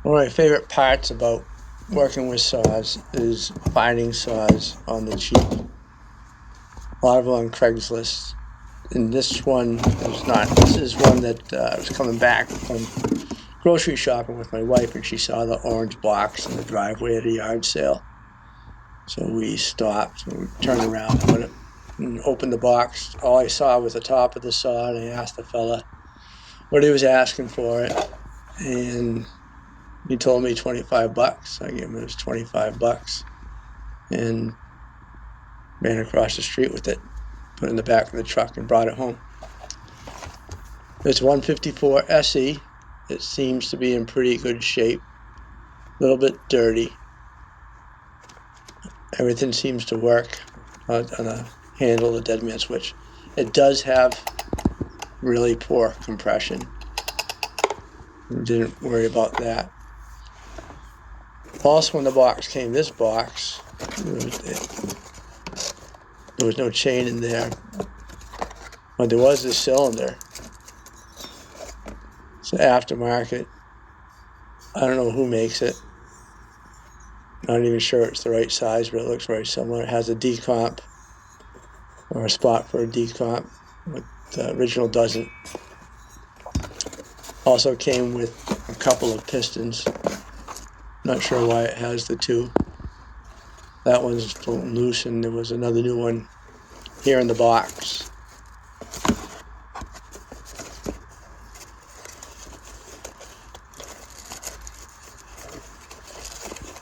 One of my favorite parts about working with saws is finding saws on the cheap. A lot of them on Craigslist. And this one was not. This is one that I was coming back from grocery shopping with my wife, and she saw the orange box in the driveway at a yard sale. So we stopped, and we turned around and opened the box. All I saw was the top of the saw, and I asked the fella what he was asking for it, and he told me 25 bucks. I gave him his 25 bucks and ran across the street with it, put it in the back of the truck, and brought it home. It's 154 SE. It seems to be in pretty good shape. A little bit dirty. Everything seems to work on the handle, the dead man switch. It does have really poor compression. Didn't worry about that. Also, when the box came, this box, there was no chain in there, but there was this cylinder. It's an aftermarket. I don't know who makes it. I'm not even sure it's the right size, but it looks very similar. It has a decomp, or a spot for a decomp, but the original doesn't. Also came with a couple of pistons. Not sure why it has the two. That one's floating loose, and there was another new one here in the box.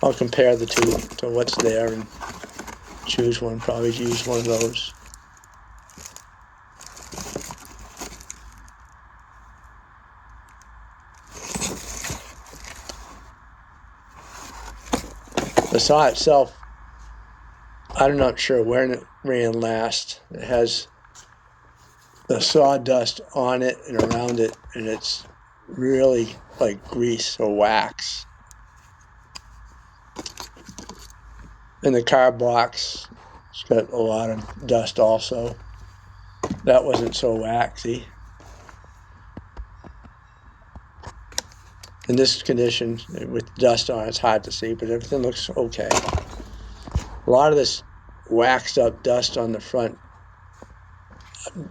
I'll compare the two to what's there and choose one. Probably use one of those. The saw itself, I'm not sure where it ran last. It has the sawdust on it and around it, and it's really like grease or wax. And the carb box, it's got a lot of dust also. That wasn't so waxy. In this condition, with dust on it, it's hard to see, but everything looks okay. A lot of this waxed up dust on the front. I'm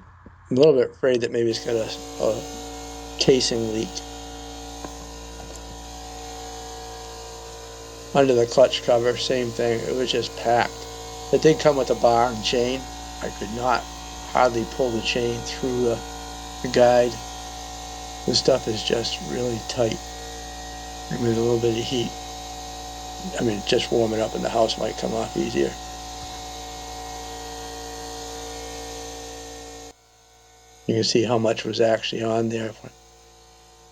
a little bit afraid that maybe it's got a casing leak. Under the clutch cover, same thing, it was just packed. It did come with a bar and chain. I could not hardly pull the chain through the guide. This stuff is just really tight. With a little bit of heat. I mean, just warming up in the house might come off easier. You can see how much was actually on there.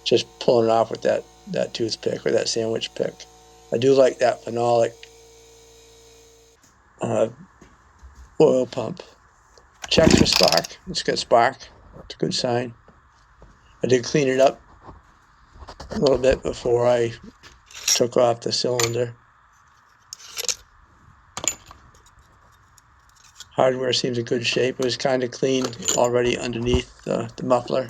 Just pulling it off with that toothpick or that sandwich pick. I do like that phenolic oil pump. Check for spark. It's got spark. It's a good sign. I did clean it up a little bit before I took off the cylinder. Hardware seems in good shape. It was kind of clean already underneath the muffler.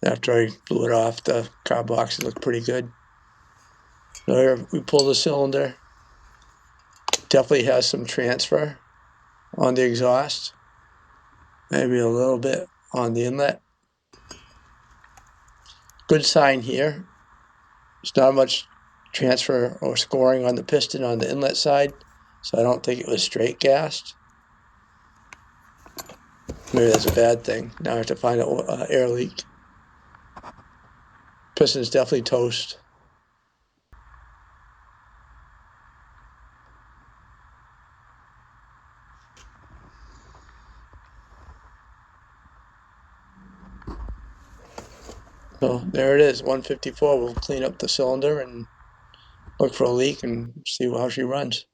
After I blew it off, the carb box looked pretty good. So here we pull the cylinder. Definitely has some transfer on the exhaust. Maybe a little bit on the inlet. Good sign here. There's not much transfer or scoring on the piston on the inlet side, so I don't think it was straight gassed. Maybe that's a bad thing. Now I have to find an air leak. Piston is definitely toast. So there it is, 154. We'll clean up the cylinder and look for a leak and see how she runs.